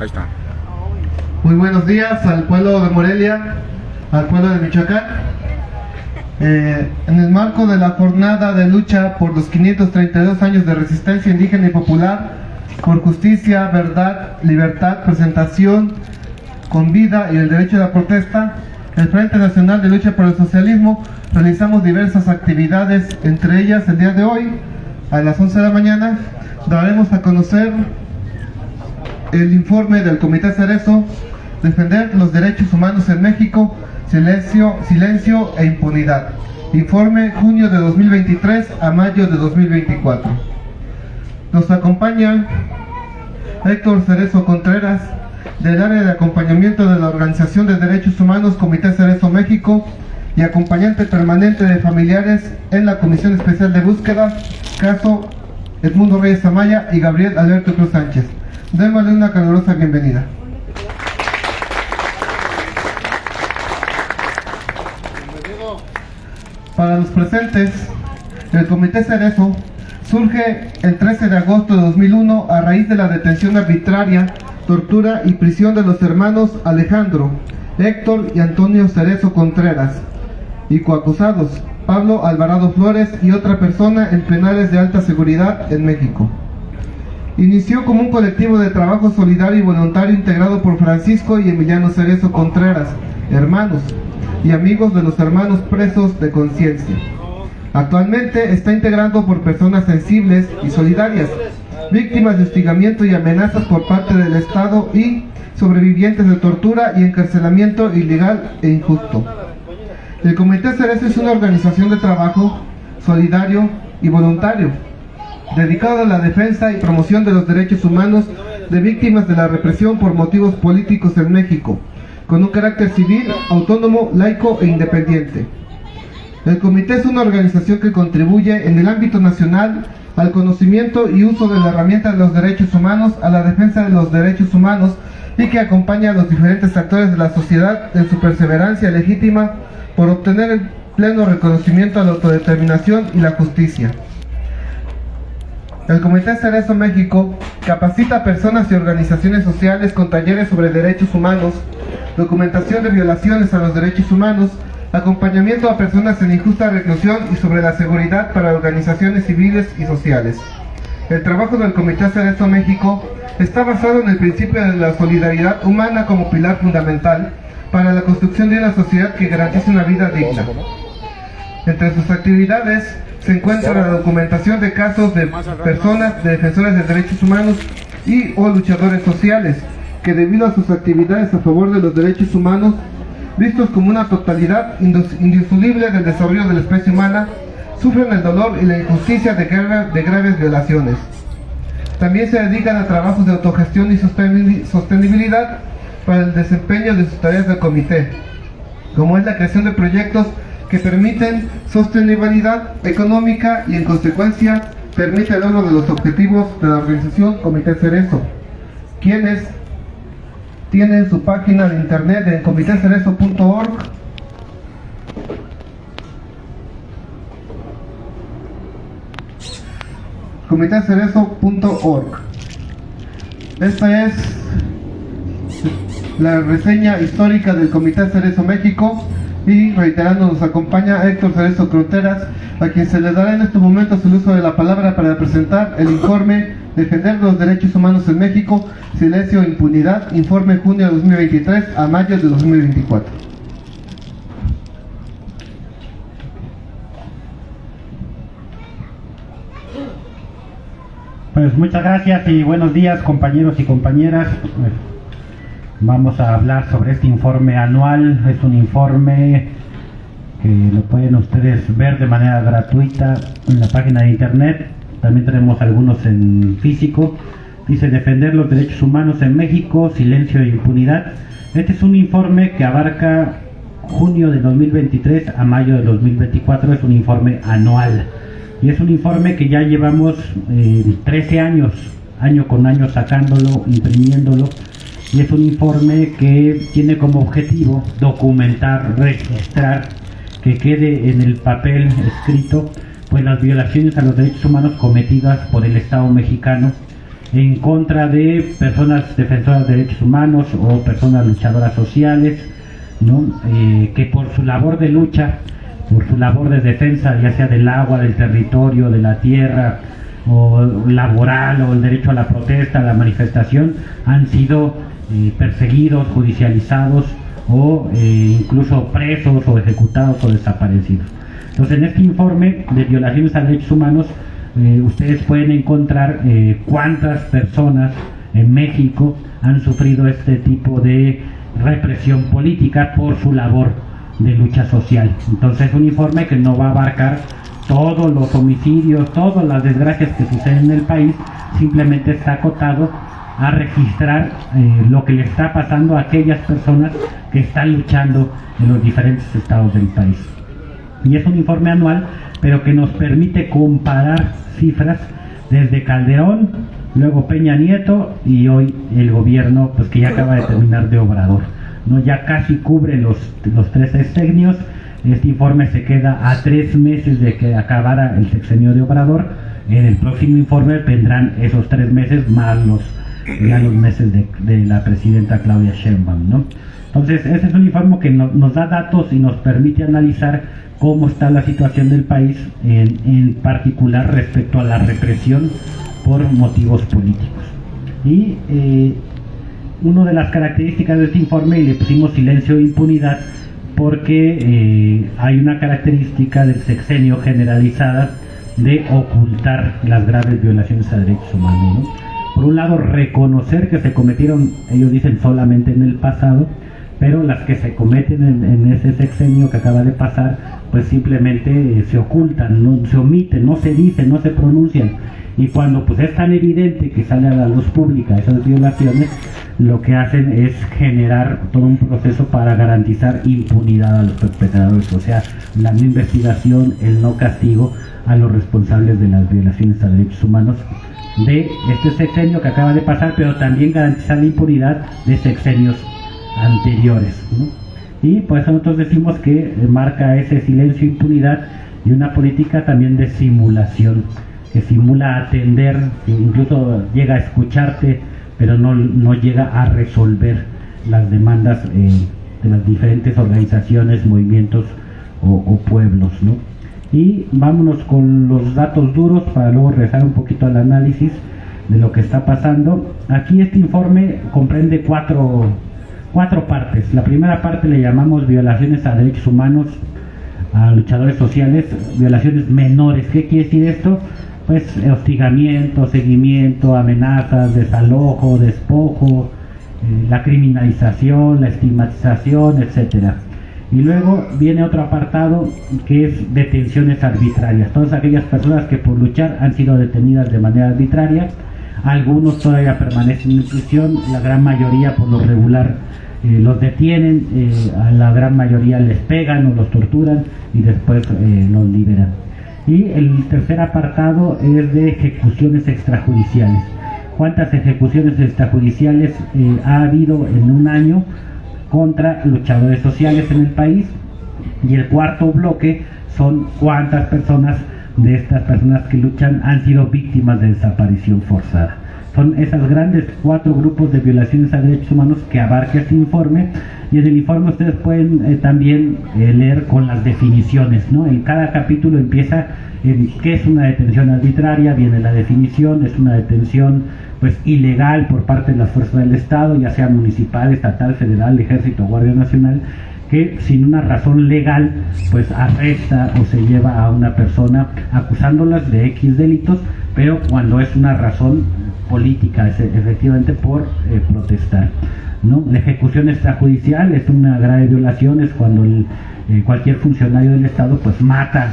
Ahí está. Muy buenos días al pueblo de Morelia, al pueblo de Michoacán. En el marco de la jornada de lucha por los 532 años de resistencia indígena y popular, por justicia, verdad, libertad, presentación con vida y el derecho de la protesta, el Frente Nacional de Lucha por el Socialismo realizamos diversas actividades. Entre ellas, el día de hoy, a las 11 de la mañana, daremos a conocer el informe del Comité Cerezo, Defender los Derechos Humanos en México, silencio e impunidad. Informe junio de 2023 a mayo de 2024. Nos acompaña Héctor Cerezo Contreras, del área de acompañamiento de la Organización de Derechos Humanos Comité Cerezo México y acompañante permanente de familiares en la Comisión Especial de Búsqueda, caso Edmundo Reyes Amaya y Gabriel Alberto Cruz Sánchez. Démosle una calurosa bienvenida. Para los presentes, el Comité Cerezo surge el 13 de agosto de 2001 a raíz de la detención arbitraria, tortura y prisión de los hermanos Alejandro, Héctor y Antonio Cerezo Contreras y coacusados Pablo Alvarado Flores y otra persona en penales de alta seguridad en México. Inició como un colectivo de trabajo solidario y voluntario integrado por Francisco y Emiliano Cerezo Contreras, hermanos y amigos de los hermanos presos de conciencia. Actualmente está integrado por personas sensibles y solidarias, víctimas de hostigamiento y amenazas por parte del Estado y sobrevivientes de tortura y encarcelamiento ilegal e injusto. El Comité Cerezo es una organización de trabajo solidario y voluntario, dedicado a la defensa y promoción de los derechos humanos de víctimas de la represión por motivos políticos en México, con un carácter civil, autónomo, laico e independiente. El Comité es una organización que contribuye en el ámbito nacional al conocimiento y uso de la herramienta de los derechos humanos, a la defensa de los derechos humanos y que acompaña a los diferentes actores de la sociedad en su perseverancia legítima por obtener el pleno reconocimiento a la autodeterminación y la justicia. El Comité Cerezo México capacita a personas y organizaciones sociales con talleres sobre derechos humanos, documentación de violaciones a los derechos humanos, acompañamiento a personas en injusta reclusión y sobre la seguridad para organizaciones civiles y sociales. El trabajo del Comité Cerezo México está basado en el principio de la solidaridad humana como pilar fundamental para la construcción de una sociedad que garantice una vida digna. Entre sus actividades se encuentra la documentación de casos de personas, de defensores de derechos humanos y o luchadores sociales que, debido a sus actividades a favor de los derechos humanos, vistos como una totalidad indisoluble del desarrollo de la especie humana, sufren el dolor y la injusticia de graves violaciones. También se dedican a trabajos de autogestión y sostenibilidad para el desempeño de sus tareas del comité, como es la creación de proyectos que permiten sostenibilidad económica y, en consecuencia, permite el logro de los objetivos de la organización Comité Cerezo, quienes tienen su página de internet en comitecerezo.org. comitecerezo.org. Esta es la reseña histórica del Comité Cerezo México y, reiterando, nos acompaña Héctor Cerezo Contreras, a quien se le dará en estos momentos el uso de la palabra para presentar el informe Defender los Derechos Humanos en México, silencio e impunidad, informe junio de 2023 a mayo de 2024. Pues muchas gracias y buenos días, compañeros y compañeras. Vamos a hablar sobre este informe anual. Es un informe que lo pueden ustedes ver de manera gratuita en la página de internet. También tenemos algunos en físico. Dice Defender los Derechos Humanos en México, silencio e impunidad. Este es un informe que abarca junio de 2023 a mayo de 2024. Es un informe anual. Y es un informe que ya llevamos 13 años, año con año sacándolo, imprimiéndolo. Y es un informe que tiene como objetivo documentar, registrar, que quede en el papel escrito pues las violaciones a los derechos humanos cometidas por el Estado mexicano en contra de personas defensoras de derechos humanos o personas luchadoras sociales, ¿no? Que por su labor de lucha, por su labor de defensa, ya sea del agua, del territorio, de la tierra, o laboral, o el derecho a la protesta, a la manifestación, han sido perseguidos, judicializados o incluso presos o ejecutados o desaparecidos. Entonces, en este informe de violaciones a derechos humanos, ustedes pueden encontrar cuántas personas en México han sufrido este tipo de represión política por su labor de lucha social. Entonces, es un informe que no va a abarcar todos los homicidios, todas las desgracias que suceden en el país, simplemente está acotado a registrar lo que le está pasando a aquellas personas que están luchando en los diferentes estados del país. Y es un informe anual, pero que nos permite comparar cifras desde Calderón, luego Peña Nieto y hoy el gobierno, pues que ya acaba de terminar, de Obrador, ¿no? Ya casi cubre los 3 sexenios. Este informe se queda a 3 meses de que acabara el sexenio de Obrador. En el próximo informe vendrán esos 3 meses más los meses de la presidenta Claudia Sheinbaum, ¿no? Entonces, ese es un informe que nos da datos y nos permite analizar cómo está la situación del país, en particular respecto a la represión por motivos políticos. Y una de las características de este informe, y le pusimos silencio e impunidad, porque hay una característica del sexenio generalizada de ocultar las graves violaciones a derechos humanos, ¿no? Por un lado, reconocer que se cometieron, ellos dicen, solamente en el pasado, pero las que se cometen en ese sexenio que acaba de pasar, pues simplemente se ocultan, no se omiten, no se dicen, no se pronuncian. Y cuando pues es tan evidente que sale a la luz pública esas violaciones, lo que hacen es generar todo un proceso para garantizar impunidad a los perpetradores, o sea, la no investigación, el no castigo a los responsables de las violaciones a derechos humanos de este sexenio que acaba de pasar, pero también garantizar la impunidad de sexenios anteriores, ¿no? Y por eso nosotros decimos que marca ese silencio e impunidad y una política también de simulación, que simula atender, que incluso llega a escucharte, pero no llega a resolver las demandas de las diferentes organizaciones, movimientos o pueblos, ¿no? Y vámonos con los datos duros para luego regresar un poquito al análisis de lo que está pasando. Aquí este informe comprende cuatro partes. La primera parte le llamamos violaciones a derechos humanos, a luchadores sociales, violaciones menores. ¿Qué quiere decir esto? Pues hostigamiento, seguimiento, amenazas, desalojo, despojo, la criminalización, la estigmatización, etcétera. Y luego viene otro apartado que es detenciones arbitrarias. Todas aquellas personas que por luchar han sido detenidas de manera arbitraria. Algunos todavía permanecen en prisión, la gran mayoría por lo regular los detienen, a la gran mayoría les pegan o los torturan y después los liberan. Y el tercer apartado es de ejecuciones extrajudiciales. ¿Cuántas ejecuciones extrajudiciales ha habido en un año contra luchadores sociales en el país? Y el cuarto bloque son cuántas personas de estas personas que luchan han sido víctimas de desaparición forzada. Son esas grandes 4 grupos de violaciones a derechos humanos que abarca este informe, y en el informe ustedes pueden también leer con las definiciones, ¿no? En cada capítulo empieza en qué es una detención arbitraria, viene la definición, es una detención pues ilegal por parte de las fuerzas del Estado, ya sea municipal, estatal, federal, ejército, guardia nacional, que sin una razón legal pues arresta o se lleva a una persona acusándolas de X delitos, pero cuando es una razón política, es efectivamente por protestar, ¿no? La ejecución extrajudicial es una grave violación, es cuando cualquier funcionario del Estado pues mata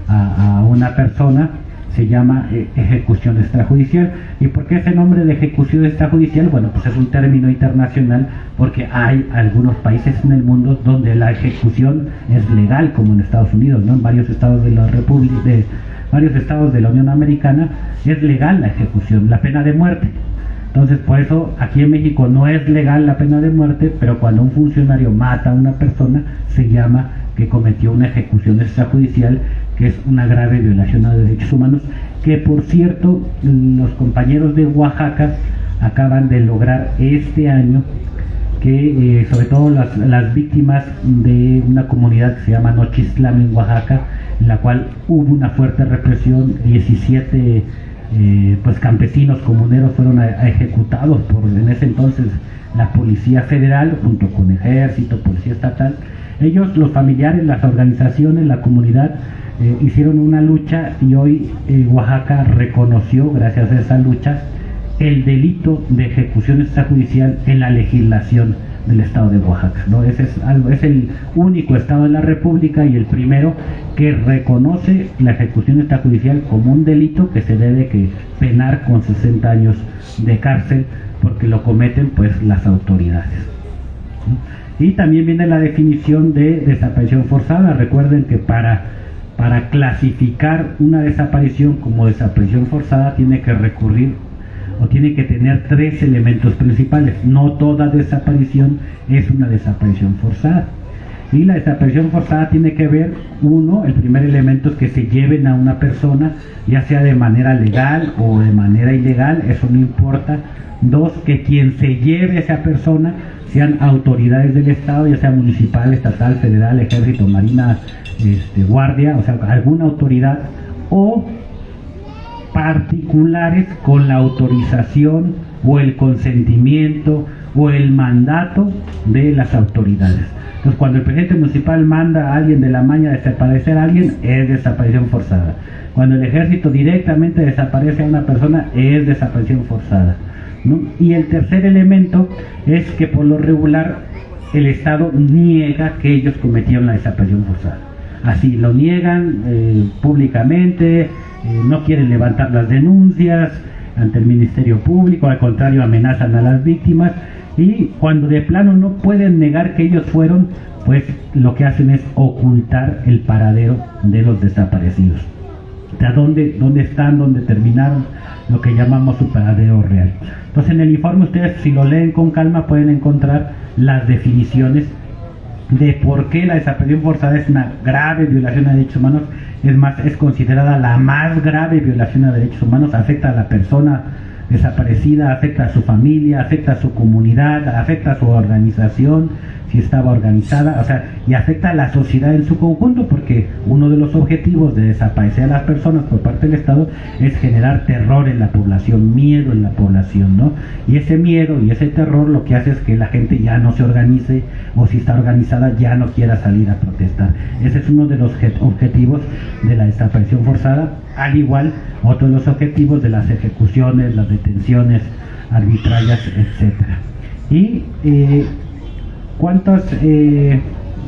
a una persona, se llama ejecución extrajudicial. ¿Y por qué ese nombre de ejecución extrajudicial? Bueno, pues es un término internacional porque hay algunos países en el mundo donde la ejecución es legal, como en Estados Unidos, ¿no? En varios estados de la República, varios estados de la Unión Americana es legal la ejecución, la pena de muerte. Entonces, por eso aquí en México no es legal la pena de muerte, pero cuando un funcionario mata a una persona se llama que cometió una ejecución extrajudicial, que es una grave violación a derechos humanos, que por cierto los compañeros de Oaxaca acaban de lograr este año que sobre todo las víctimas de una comunidad que se llama Nochistlán en Oaxaca, en la cual hubo una fuerte represión, 17 pues campesinos comuneros fueron ejecutados por en ese entonces la Policía Federal junto con Ejército, Policía Estatal. Ellos, los familiares, las organizaciones, la comunidad hicieron una lucha y hoy Oaxaca reconoció, gracias a esa lucha, el delito de ejecución extrajudicial en la legislación del estado de Oaxaca, ¿no? Es el único estado de la República y el primero que reconoce la ejecución extrajudicial como un delito que se debe penar con 60 años de cárcel porque lo cometen pues las autoridades, ¿no? Y también viene la definición de desaparición forzada. Recuerden que para clasificar una desaparición como desaparición forzada tiene que recurrir o tiene que tener 3 elementos principales. No toda desaparición es una desaparición forzada. Y la desaparición forzada tiene que ver, el primer elemento es que se lleven a una persona, ya sea de manera legal o de manera ilegal, eso no importa. 2, que quien se lleve a esa persona sean autoridades del Estado, ya sea municipal, estatal, federal, ejército, marina, guardia, o sea, alguna autoridad, o particulares con la autorización o el consentimiento o el mandato de las autoridades. Entonces, cuando el presidente municipal manda a alguien de la maña a desaparecer a alguien, es desaparición forzada. Cuando el ejército directamente desaparece a una persona, es desaparición forzada, ¿no? Y el tercer elemento es que por lo regular el Estado niega que ellos cometieron la desaparición forzada. Así lo niegan públicamente, no quieren levantar las denuncias ante el Ministerio Público, al contrario amenazan a las víctimas, y cuando de plano no pueden negar que ellos fueron, pues lo que hacen es ocultar el paradero de los desaparecidos. O sea, dónde están, dónde terminaron, lo que llamamos su paradero real. Entonces en el informe ustedes, si lo leen con calma, pueden encontrar las definiciones de por qué la desaparición forzada es una grave violación a derechos humanos. Es más, es considerada la más grave violación a derechos humanos. Afecta a la persona desaparecida, afecta a su familia, afecta a su comunidad, afecta a su organización, si estaba organizada, o sea, y afecta a la sociedad en su conjunto, porque uno de los objetivos de desaparecer a las personas por parte del Estado es generar terror en la población, miedo en la población, ¿no? Y ese miedo y ese terror lo que hace es que la gente ya no se organice, o si está organizada ya no quiera salir a protestar. Ese es uno de los objetivos de la desaparición forzada, al igual otro de los objetivos de las ejecuciones, las detenciones arbitrarias, etcétera. Y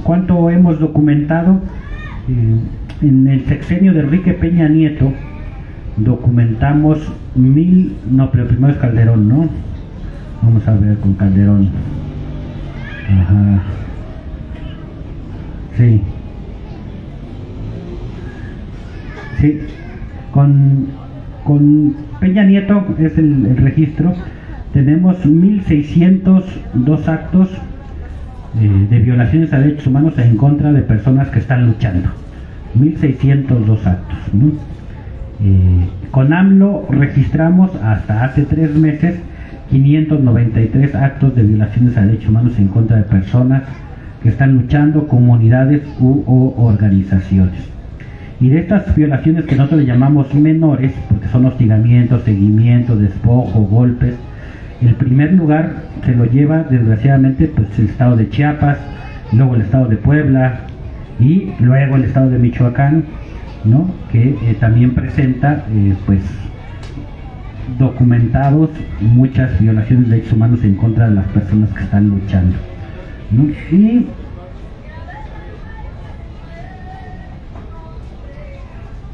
¿cuánto hemos documentado? En el sexenio de Enrique Peña Nieto documentamos pero primero es Calderón, ¿no? Vamos a ver con Calderón. Ajá. Sí. Con Peña Nieto es el registro. Tenemos 1.602 actos de violaciones a derechos humanos en contra de personas que están luchando. 1.602 actos, ¿no? Con AMLO registramos hasta hace 3 meses 593 actos de violaciones a derechos humanos en contra de personas que están luchando, comunidades u organizaciones. Y de estas violaciones que nosotros le llamamos menores, porque son hostigamientos, seguimiento, despojo, golpes, el primer lugar se lo lleva desgraciadamente pues el estado de Chiapas, luego el estado de Puebla y luego el estado de Michoacán, ¿no? Que también presenta pues documentados muchas violaciones de derechos humanos en contra de las personas que están luchando, ¿no? Y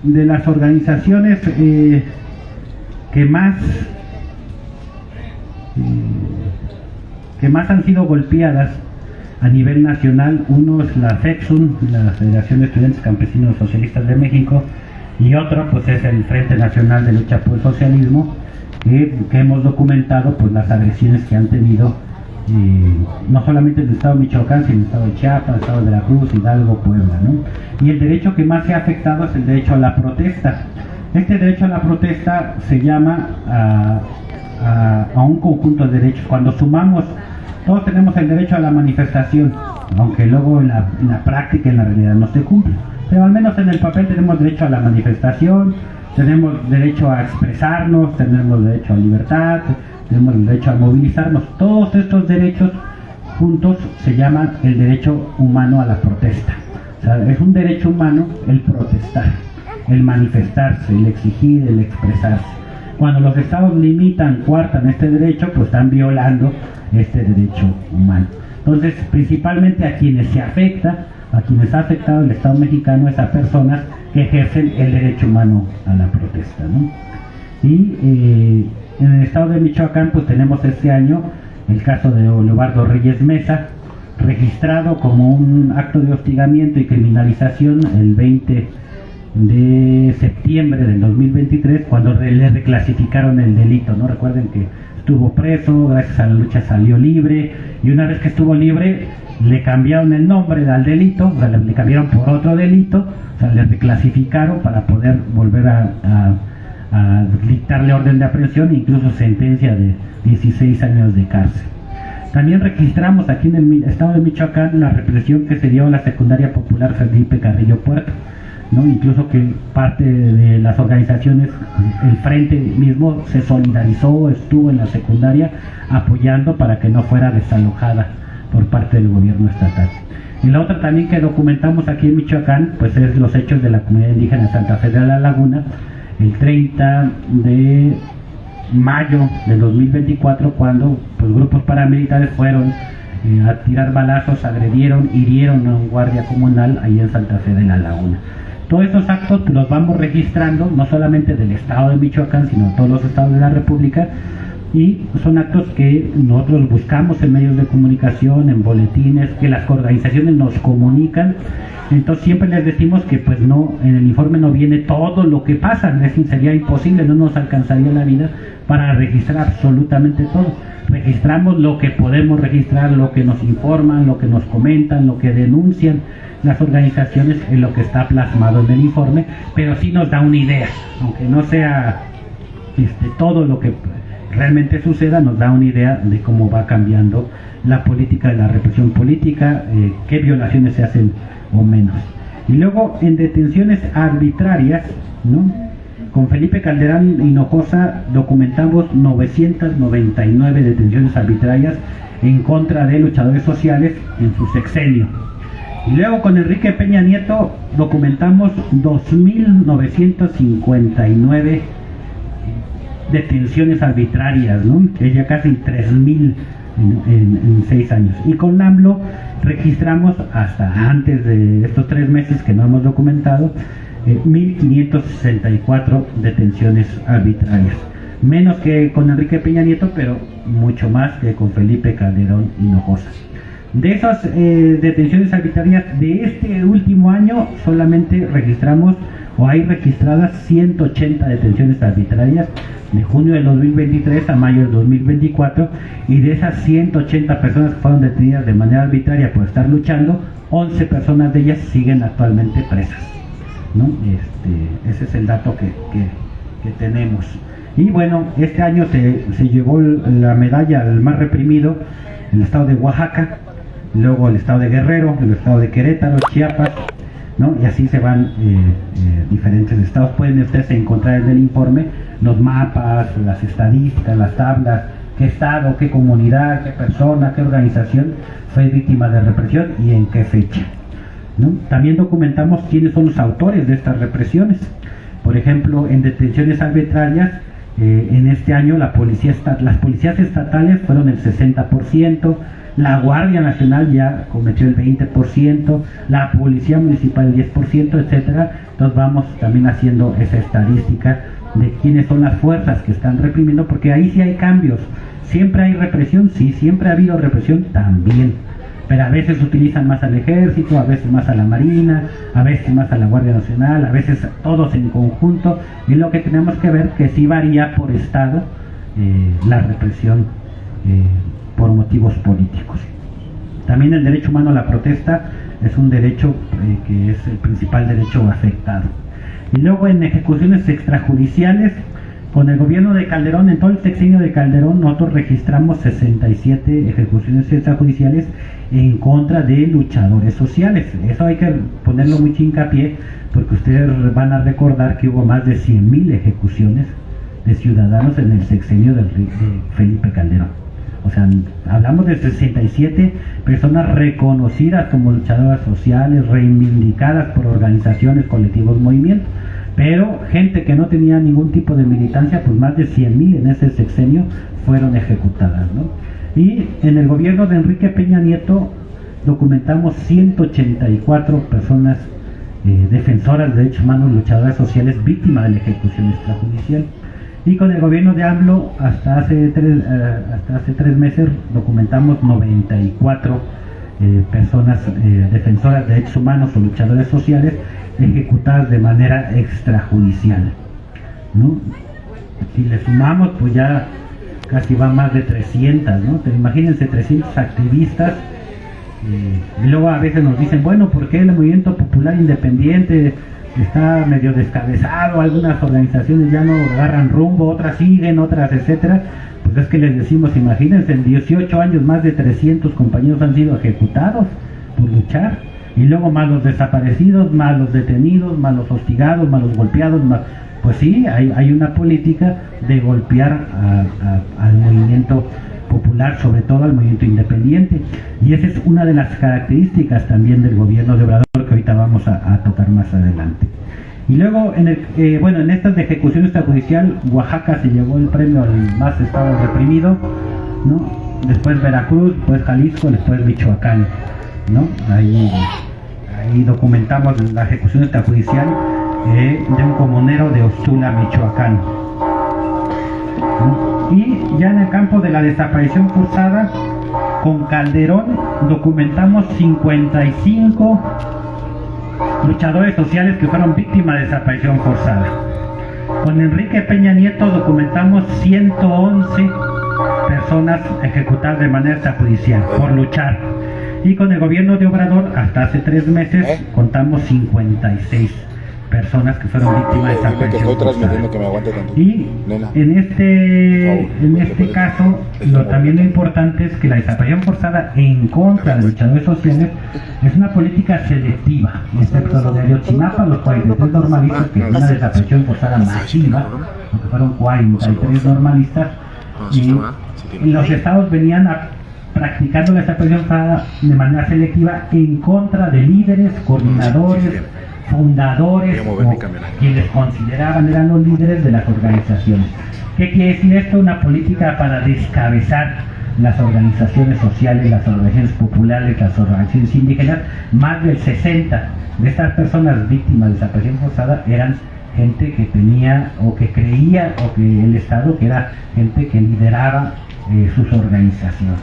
de las organizaciones que más han sido golpeadas a nivel nacional, uno es la FECSUN, la Federación de Estudiantes Campesinos Socialistas de México, y otro pues es el Frente Nacional de Lucha por el Socialismo, que hemos documentado pues las agresiones que han tenido no solamente en el estado de Michoacán, sino en el estado de Chiapas, el estado de Veracruz, Hidalgo, Puebla, ¿no? Y el derecho que más se ha afectado es el derecho a la protesta. Este derecho a la protesta se llama a un conjunto de derechos. Cuando sumamos, todos tenemos el derecho a la manifestación, aunque luego en la práctica, en la realidad no se cumple. Pero al menos en el papel tenemos derecho a la manifestación, tenemos derecho a expresarnos, tenemos derecho a libertad, tenemos el derecho a movilizarnos. Todos estos derechos juntos se llaman el derecho humano a la protesta. O sea, es un derecho humano el protestar, el manifestarse, el exigir, el expresarse. Cuando los estados limitan, coartan este derecho, pues están violando este derecho humano. Entonces, principalmente a quienes se afecta, a quienes ha afectado el Estado mexicano es a personas que ejercen el derecho humano a la protesta, ¿no? Y en el estado de Michoacán, pues tenemos este año el caso de Leobardo Reyes Mesa, registrado como un acto de hostigamiento y criminalización el 20 de septiembre del 2023, cuando le reclasificaron el delito, ¿no? Recuerden que estuvo preso, gracias a la lucha salió libre, y una vez que estuvo libre le cambiaron el nombre al delito, o sea, le cambiaron por otro delito, o sea, le reclasificaron para poder volver a dictarle orden de aprehensión e incluso sentencia de 16 años de cárcel. También registramos aquí en el estado de Michoacán la represión que se dio a la secundaria popular Felipe Carrillo Puerto, ¿no? Incluso que parte de las organizaciones, el frente mismo se solidarizó, estuvo en la secundaria apoyando para que no fuera desalojada por parte del gobierno estatal. Y la otra también que documentamos aquí en Michoacán, pues es los hechos de la comunidad indígena de Santa Fe de la Laguna, el 30 de mayo de 2024, cuando pues grupos paramilitares fueron a tirar balazos, agredieron, hirieron a un guardia comunal ahí en Santa Fe de la Laguna. Todos estos actos pues, los vamos registrando, no solamente del estado de Michoacán, sino de todos los estados de la República, y son actos que nosotros buscamos en medios de comunicación, en boletines, que las organizaciones nos comunican. Entonces siempre les decimos que pues no, en el informe no viene todo lo que pasa, es decir, sería imposible, no nos alcanzaría la vida para registrar absolutamente todo. Registramos lo que podemos registrar, lo que nos informan, lo que nos comentan, lo que denuncian las organizaciones, en lo que está plasmado en el informe, pero sí nos da una idea, aunque no sea todo lo que realmente suceda, nos da una idea de cómo va cambiando la política de la represión política, qué violaciones se hacen o menos. Y luego en detenciones arbitrarias, ¿no? Con Felipe Calderón Hinojosa documentamos 999 detenciones arbitrarias en contra de luchadores sociales en su sexenio. Y luego con Enrique Peña Nieto documentamos 2.959 detenciones arbitrarias, ¿no? Es ya casi 3.000 en 6 años. Y con AMLO registramos hasta antes de estos 3 meses que no hemos documentado 1.564 detenciones arbitrarias, menos que con Enrique Peña Nieto, pero mucho más que con Felipe Calderón Hinojosa. De esas detenciones arbitrarias de este último año solamente registramos o hay registradas 180 detenciones arbitrarias de junio del 2023 a mayo del 2024, y de esas 180 personas que fueron detenidas de manera arbitraria por estar luchando, 11 personas de ellas siguen actualmente presas, ¿no? Ese es el dato que tenemos. Y bueno, este año se llevó la medalla al más reprimido el estado de Oaxaca, luego el estado de Guerrero, el estado de Querétaro, Chiapas, ¿no? Y así se van diferentes estados. Pueden ustedes encontrar en el informe los mapas, las estadísticas, las tablas, qué estado, qué comunidad, qué persona, qué organización fue víctima de represión y en qué fecha, ¿no? También documentamos quiénes son los autores de estas represiones. Por ejemplo, en detenciones arbitrarias, en este año las policías estatales fueron el 60%, la Guardia Nacional ya cometió el 20%, la Policía Municipal el 10%, etcétera. Entonces vamos también haciendo esa estadística de quiénes son las fuerzas que están reprimiendo, porque ahí sí hay cambios. Siempre hay represión, sí, siempre ha habido represión también, pero a veces utilizan más al ejército, a veces más a la marina, a veces más a la Guardia Nacional, a veces todos en conjunto, y lo que tenemos que ver que sí varía por estado la represión por motivos políticos. También el derecho humano a la protesta es un derecho que es el principal derecho afectado. Y luego en ejecuciones extrajudiciales, con el gobierno de Calderón, en todo el sexenio de Calderón, nosotros registramos 67 ejecuciones extrajudiciales en contra de luchadores sociales. Eso hay que ponerlo muy hincapié, porque ustedes van a recordar que hubo más de 100,000 ejecuciones de ciudadanos en el sexenio de Felipe Calderón. O sea, hablamos de 67 personas reconocidas como luchadoras sociales, reivindicadas por organizaciones, colectivos, movimientos, pero gente que no tenía ningún tipo de militancia, pues más de 100,000 en ese sexenio fueron ejecutadas, ¿no? Y en el gobierno de Enrique Peña Nieto documentamos 184 personas defensoras de derechos humanos, luchadoras sociales, víctimas de la ejecución extrajudicial. Y con el gobierno de AMLO, hasta hace 3 meses, documentamos 94 personas defensoras de derechos humanos o luchadores sociales ejecutadas de manera extrajudicial, ¿no? Si le sumamos, pues ya casi va más de 300, ¿no? Imagínense 300 activistas. Y luego a veces nos dicen, bueno, ¿por qué el movimiento popular independiente está medio descabezado? Algunas organizaciones ya no agarran rumbo, otras siguen, otras etcétera. Pues es que les decimos, imagínense, en 18 años más de 300 compañeros han sido ejecutados por luchar, y luego más los desaparecidos, más los detenidos, más los hostigados, más los golpeados, más... Pues sí, hay una política de golpear al movimiento popular, sobre todo al movimiento independiente, y esa es una de las características también del gobierno de Obrador, que ahorita vamos a tocar más adelante. Y luego en estas de ejecución extrajudicial, Oaxaca se llevó el premio al más estado reprimido, ¿no? Después Veracruz, después Jalisco, después Michoacán, ¿no? Ahí documentamos la ejecución extrajudicial de un comunero de Ostula, Michoacán, ¿no? Y ya en el campo de la desaparición forzada, con Calderón documentamos 55 luchadores sociales que fueron víctimas de desaparición forzada. Con Enrique Peña Nieto documentamos 111 personas ejecutadas de manera extrajudicial por luchar. Y con el gobierno de Obrador, hasta hace 3 meses, contamos 56 personas que fueron víctimas de desaparición forzada. Y en este caso, también lo importante es que la desaparición forzada en contra de luchadores sociales es una política selectiva, excepto lo de Ayotzinapa, los 43 normalistas, que fue una desaparición forzada masiva, porque fueron 43 normalistas, y los estados venían practicando la desaparición forzada de manera selectiva en contra de líderes, coordinadores, fundadores, o quienes consideraban eran los líderes de las organizaciones. ¿Qué quiere decir esto? Una política para descabezar las organizaciones sociales, las organizaciones populares, las organizaciones indígenas. Más del 60 de estas personas víctimas de desaparición forzada eran gente que tenía o que creía, o que el Estado, que era gente que lideraba sus organizaciones,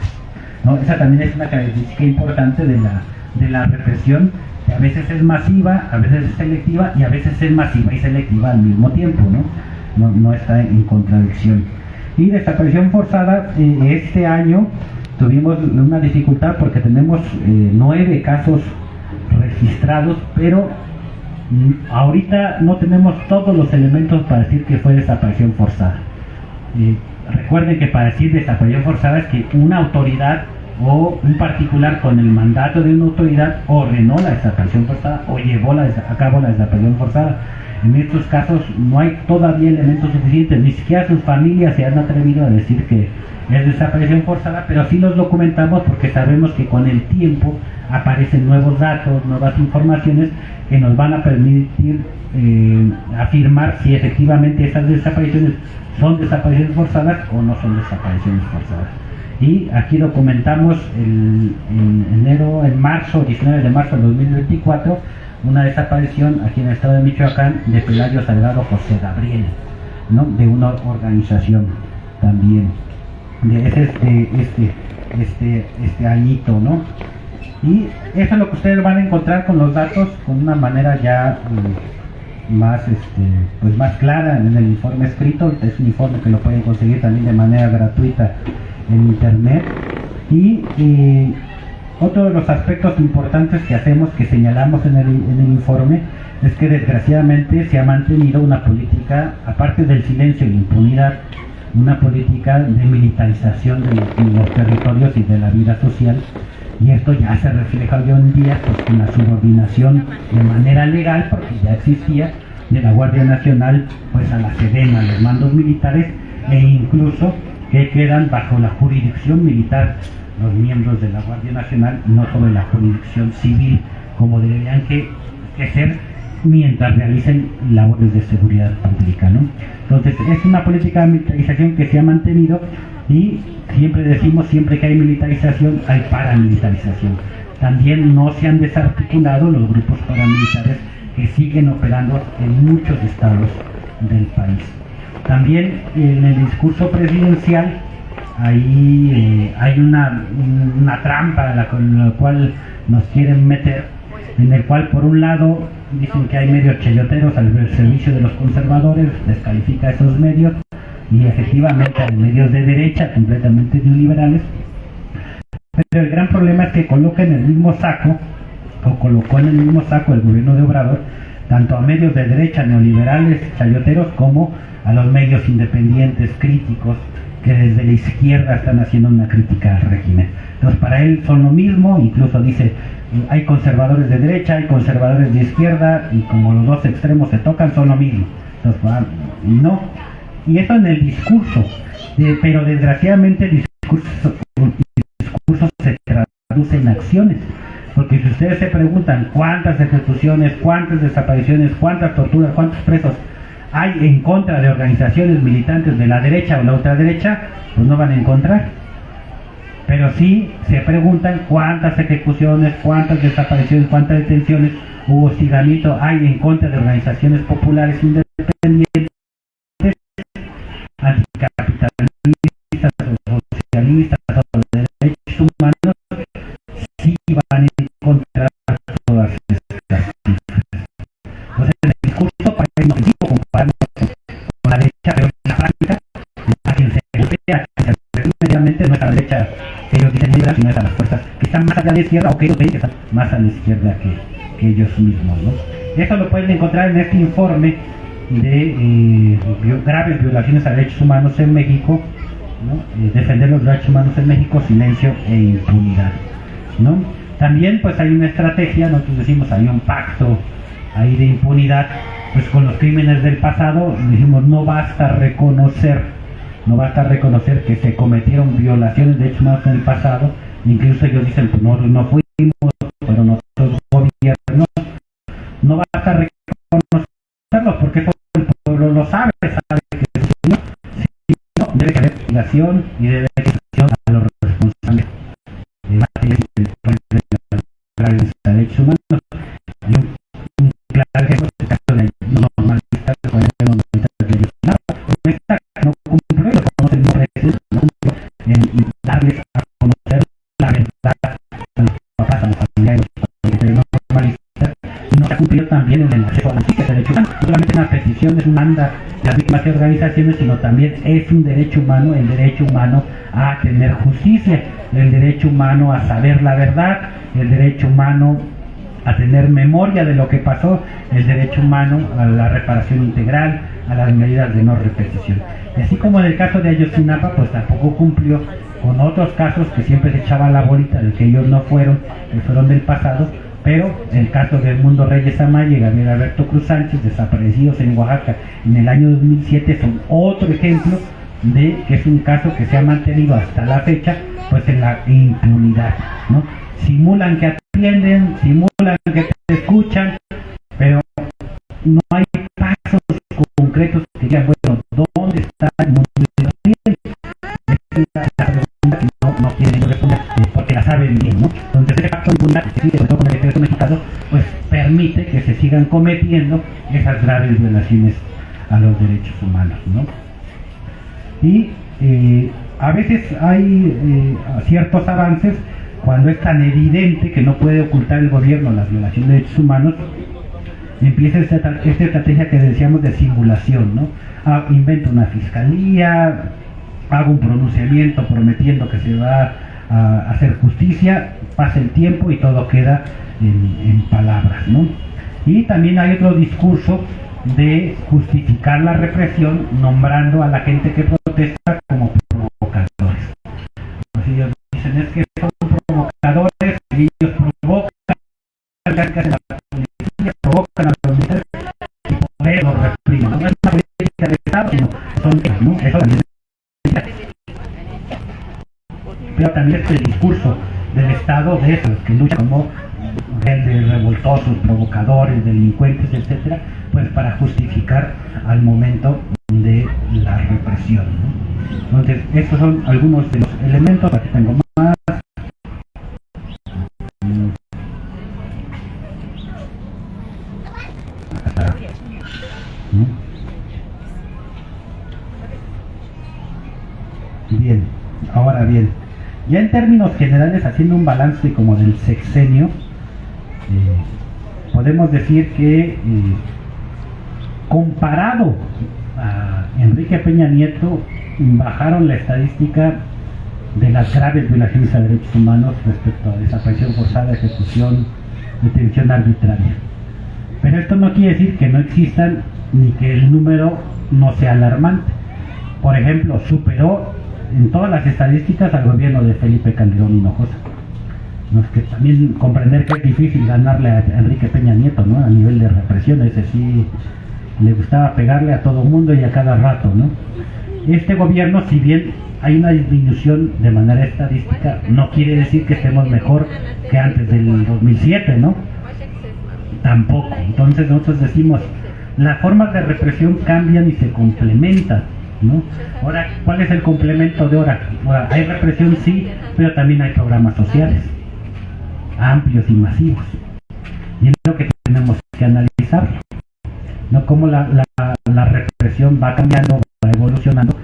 ¿no? Esa también es una característica importante de la represión, que a veces es masiva, a veces es selectiva, y a veces es masiva y selectiva al mismo tiempo, ¿no? No está en contradicción. Y desaparición forzada, este año tuvimos una dificultad porque tenemos 9 casos registrados, pero ahorita no tenemos todos los elementos para decir que fue desaparición forzada. Recuerden que para decir desaparición forzada es que una autoridad o un particular con el mandato de una autoridad ordenó la desaparición forzada o llevó a cabo la desaparición forzada. En estos casos no hay todavía elementos suficientes, ni siquiera sus familias se han atrevido a decir que es desaparición forzada, pero sí los documentamos porque sabemos que con el tiempo aparecen nuevos datos, nuevas informaciones que nos van a permitir afirmar si efectivamente estas desapariciones son desapariciones forzadas o no son desapariciones forzadas. Y aquí documentamos en 19 de marzo de 2024, una desaparición aquí en el estado de Michoacán de Pelayo Salgado José Gabriel, ¿no? De una organización también. Ese es este añito, ¿no? Y eso es lo que ustedes van a encontrar con los datos, con una manera ya más clara en el informe escrito. Es un informe que lo pueden conseguir también de manera gratuita en internet, Y otro de los aspectos importantes que hacemos, que señalamos en el informe, es que desgraciadamente se ha mantenido una política, aparte del silencio y la impunidad, una política de militarización de los territorios y de la vida social, y esto ya se refleja hoy en día pues, con la subordinación de manera legal, porque ya existía, de la Guardia Nacional pues a la Sedena, los mandos militares, e incluso que quedan bajo la jurisdicción militar los miembros de la Guardia Nacional, no sobre la jurisdicción civil, como deberían que ser mientras realicen labores de seguridad pública, ¿no? Entonces es una política de militarización que se ha mantenido, y siempre decimos, siempre que hay militarización hay paramilitarización. También no se han desarticulado los grupos paramilitares que siguen operando en muchos estados del país. También en el discurso presidencial ahí hay una trampa con la cual nos quieren meter, en el cual por un lado dicen que hay medios chayoteros al servicio de los conservadores, descalifica esos medios, y efectivamente hay medios de derecha completamente neoliberales, pero el gran problema es que coloca en el mismo saco, o colocó en el mismo saco el gobierno de Obrador, tanto a medios de derecha neoliberales chayoteros como a los medios independientes críticos que desde la izquierda están haciendo una crítica al régimen. Entonces para él son lo mismo, incluso dice hay conservadores de derecha, hay conservadores de izquierda, y como los dos extremos se tocan son lo mismo. Entonces no, y eso en el discurso, pero desgraciadamente el discurso se traduce en acciones, porque si ustedes se preguntan cuántas ejecuciones, cuántas desapariciones, cuántas torturas, cuántos presos hay en contra de organizaciones militantes de la derecha o la ultraderecha, pues no van a encontrar. Pero sí se preguntan cuántas ejecuciones, cuántas desapariciones, cuántas detenciones u hostigamiento hay en contra de organizaciones populares independientes, anticapitalistas o socialistas o de derechos humanos. Sí van a encontrar todas estas cifras. Entonces en el discurso parece inofensivo compararnos con la derecha, pero en la práctica a quien se golpea, a quien se reprime inmediatamente no es a la derecha que ellos dicen liberal, sino es a las fuerzas que están más allá de la izquierda, o que ellos ven que están más a la izquierda que ellos mismos, ¿no? Eso lo pueden encontrar en este informe de graves violaciones a derechos humanos en México, ¿no? Defender los derechos humanos en México, silencio e impunidad, ¿no? También pues hay una estrategia, nosotros decimos hay un pacto ahí de impunidad, pues con los crímenes del pasado. Dijimos no basta reconocer que se cometieron violaciones de derechos humanos en el pasado, incluso ellos dicen pues nosotros no fuimos, pero nuestros gobiernos, no basta reconocerlo porque eso el pueblo lo sabe que si no debe haber investigación y debe haber sanción a los responsables de los derechos humanos. Y un claro ejemplo es el caso de los normalistas de Ayotzinapa. No cumplió, lo conocen, no cumplió en darles a conocer la verdad a los papás, a los familiares, a los normalistas, y no se ha cumplido también en el acceso a la justicia, derecho humano. No solamente una petición es una anda de las víctimas y organizaciones, sino también es un derecho humano, el derecho humano a tener justicia, el derecho humano a saber la verdad, el derecho humano a tener memoria de lo que pasó, el derecho humano a la reparación integral, a las medidas de no repetición. Y así como en el caso de Ayotzinapa, pues tampoco cumplió con otros casos que siempre se echaban la bolita de que ellos no fueron, que fueron del pasado, pero el caso de Edmundo Reyes Amaya y Gabriel Alberto Cruz Sánchez, desaparecidos en Oaxaca en el año 2007, son otro ejemplo de que es un caso que se ha mantenido hasta la fecha, pues en la impunidad, ¿no? Simulan que atienden, simulan que te escuchan, pero no hay pasos concretos que digan, bueno, ¿dónde está el mundo de los clientes? Esa es la pregunta que no quieren responder, porque la saben bien, ¿no? Entonces ese pacto de impunidad, que sigue, sobre todo con el decreto mexicano, pues permite que se sigan cometiendo esas graves violaciones a los derechos humanos, ¿no? Y a veces hay ciertos avances cuando es tan evidente que no puede ocultar el gobierno las violaciones de derechos humanos. Empieza esta estrategia que decíamos de simulación, ¿no? Invento una fiscalía, hago un pronunciamiento prometiendo que se va a hacer justicia, pasa el tiempo y todo queda en palabras, ¿no? Y también hay otro discurso de justificar la represión nombrando a la gente que protesta como provocadores. Pues ellos dicen es que son provocadores y ellos provocan a la policía, provocan a los militares y por eso los reprimen. No es una política de Estado, sino son, ¿no? Eso también es. Pero también es el discurso del Estado de esos que luchan como rebeldes, revoltosos, provocadores, delincuentes, etcétera, pues para justificar al momento de la represión, ¿no? Entonces, estos son algunos de los elementos. Aquí tengo más. Bien, ahora bien, ya en términos generales, haciendo un balance como del sexenio, podemos decir que comparado a Enrique Peña Nieto, bajaron la estadística de las graves violaciones a derechos humanos respecto a desaparición forzada, ejecución, detención arbitraria. Pero esto no quiere decir que no existan ni que el número no sea alarmante. Por ejemplo, superó en todas las estadísticas al gobierno de Felipe Calderón Hinojosa. No, es que también comprender que es difícil ganarle a Enrique Peña Nieto, ¿no? A nivel de represión, ese sí le gustaba pegarle a todo mundo y a cada rato, ¿no? Este gobierno, si bien hay una disminución de manera estadística, no quiere decir que estemos mejor que antes del 2007, ¿no? Tampoco. Entonces nosotros decimos, las formas de represión cambian y se complementan, ¿no? Ahora, ¿cuál es el complemento de ahora? Ahora, hay represión, sí, pero también hay programas sociales amplios y masivos, y es lo que tenemos que analizar, ¿no? Cómo la represión va cambiando, va evolucionando,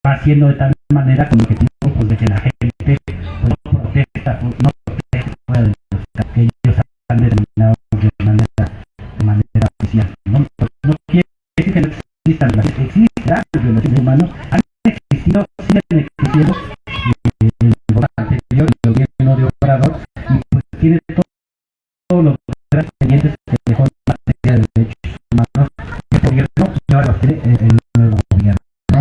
va haciendo de tal manera con el objetivo, pues, de que la gente pues, no protesta fuera de que ellos han determinado de manera oficial, ¿no? No quiere decir que no existan, existen violaciones humanas, han existido, siguen existiendo. El gobierno anterior, el gobierno de Obrador, y pues tiene todos los grandes pendientes que dejó en materia de derechos humanos el gobierno, y ahora los tiene el nuevo gobierno, ¿no?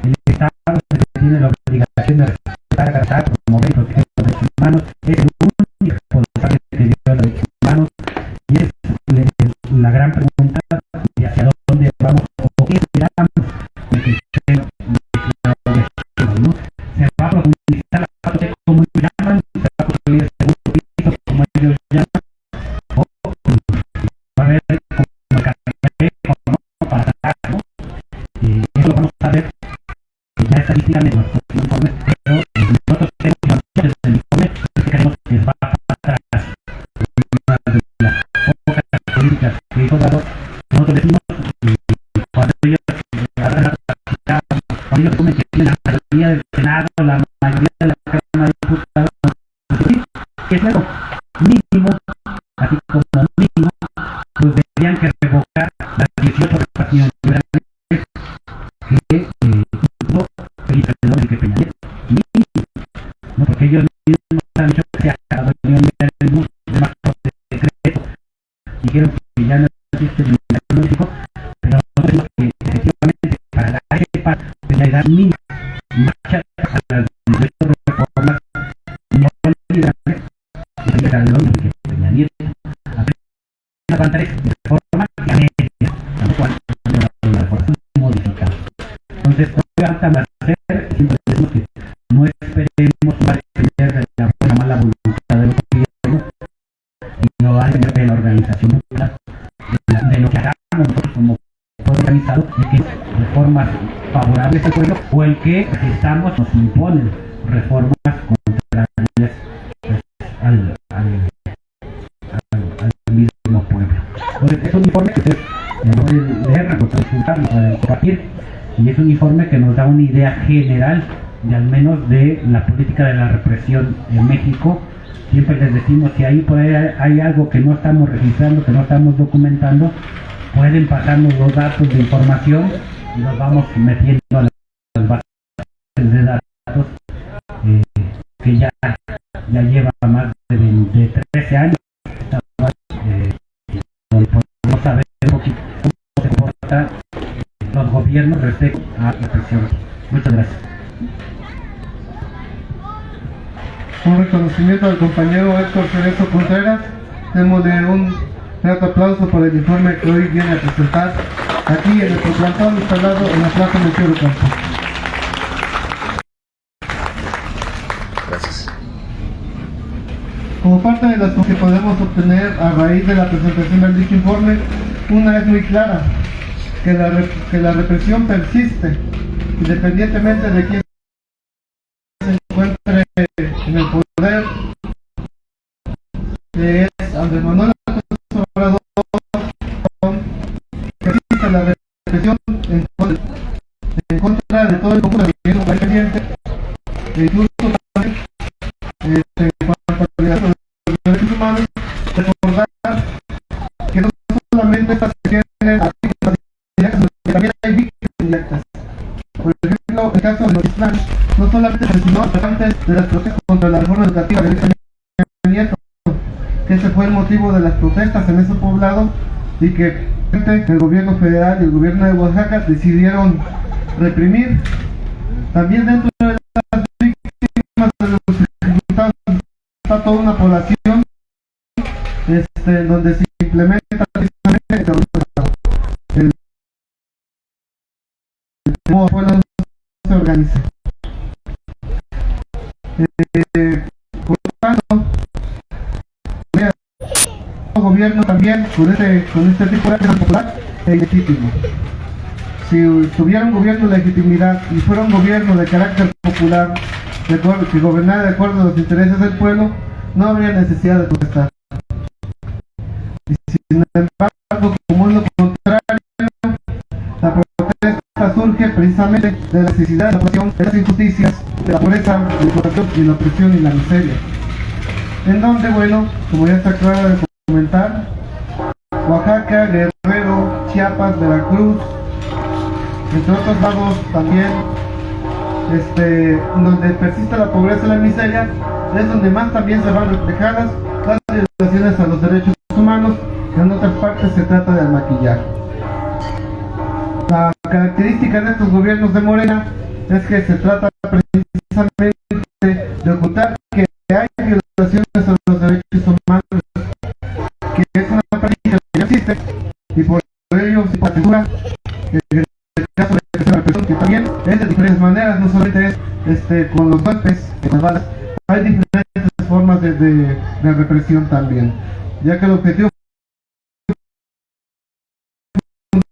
El Estado tiene la obligación de respetar, garantizar, promover y proteger los derechos humanos, es el único responsable que dio los derechos humanos, y es la gran pregunta de hacia dónde vamos o qué esperamos. ¿No? Se va a profundizar la parte como llaman, se va a construir el segundo piso como ellos llaman, o va a haber como el café, ¿no? Para atacar, ¿no? Eso lo vamos a ver ya estadísticamente en nuestro informe, pero nosotros tenemos desde el informe que creemos que va atrás. Una de las pocas políticas que hizo Obrador, nosotros decimos cuando ellos cuando ellos comen que tienen la mayoría del Senado, la mayoría de la Cámara de Diputados, que es algo mínimo, así como mínimo, pues tendrían que revocar las 18 reparticiones liberales que hizo Felipe Calderón y Peña Nieto. Mínimo, ¿no? Porque ellos mismos han dicho que se ha acabado el mundo de más decreto, dijeron que ya no existe el México, pero no tenemos que efectivamente para la AEPA de la edad mínima marcha a las 18 reformas no liberales de Calderón y de Peña Nieto. Apenas van 3 reformas y a media, tampoco han la reforma modificada. Entonces, todavía falta hacer, siempre decimos que no esperemos para depender de la buena o mala voluntad del gobierno, sino va a depender de la organización de lo que hagamos nosotros como pueblo organizado, de que reformas favorables al pueblo o el que estamos nos imponen reformas contrarias pues, al mismo pueblo. Entonces, es un informe que ustedes pueden leer, pueden disfrutarlo, pueden compartir, y es un informe que nos da una idea general de al menos de la política de la represión en México. Siempre les decimos, si ahí por ahí hay algo que no estamos registrando, que no estamos documentando, pueden pasarnos los datos de información y nos vamos metiendo a las bases de datos que ya lleva más de 13 años, donde podemos saber un poquito cómo se comportan los gobiernos respecto a la presión. Muchas gracias. Un reconocimiento al compañero Héctor Cerezo Contreras. Démosle un grato aplauso por el informe que hoy viene a presentar aquí en nuestro plantón instalado en la Plaza Melchor Ocampo. Gracias. Como parte de las que podemos obtener a raíz de la presentación del dicho informe, una es muy clara, que la represión persiste, independientemente de quién se encuentre en el poder. Es Andrés Manuel López Obrador, que existe la represión en contra de todo el conjunto del gobierno pendiente, e incluso también en cuanto a la los derechos humanos, recordar que no solamente estas se tienen víctimas directas, sino que también hay víctimas indirectas. Por ejemplo, el caso de los Islam no solamente se asesinó antes de las protestas contra la reforma educativa de Peña Nieto, que ese fue el motivo de las protestas en ese poblado, y que el gobierno federal y el gobierno de Oaxaca decidieron reprimir. También dentro de las víctimas de los ejecutados está toda una población donde se implementa precisamente el pueblo se organiza. Por lo tanto, el gobierno también con este tipo de acción popular es ilegítimo. Si tuviera un gobierno de legitimidad y fuera un gobierno de carácter popular, que gobernara de acuerdo a los intereses del pueblo, no habría necesidad de protestar. Y sin embargo, como es lo contrario, la protesta surge precisamente de la necesidad de la población, de las injusticias, de la pobreza, de la corrupción y la opresión y la miseria. En donde, bueno, como ya está claro de comentar, Oaxaca, Guerrero, Chiapas, Veracruz, entre otros lados también, donde persiste la pobreza y la miseria, es donde más también se van reflejadas las violaciones a los derechos humanos, que en otras partes se trata de maquillar. La característica de estos gobiernos de Morena es que se trata precisamente de ocultar que hay violaciones a los derechos humanos, que es una práctica que ya existe, y por ello se censura el caso de la represión, que también es de diferentes maneras, no solamente es con los golpes, con las balas, hay diferentes formas de represión también, ya que el objetivo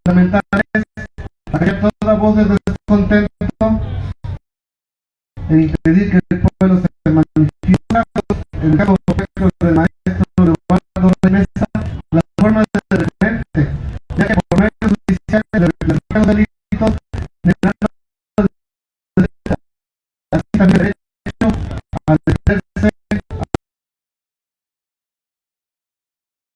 fundamental es callar toda voz de descontento e impedir que el pueblo se manifiesta. En el caso del maestro Leonardo de Mesa, la forma de repente, ya que por medios judiciales de los delitos, así también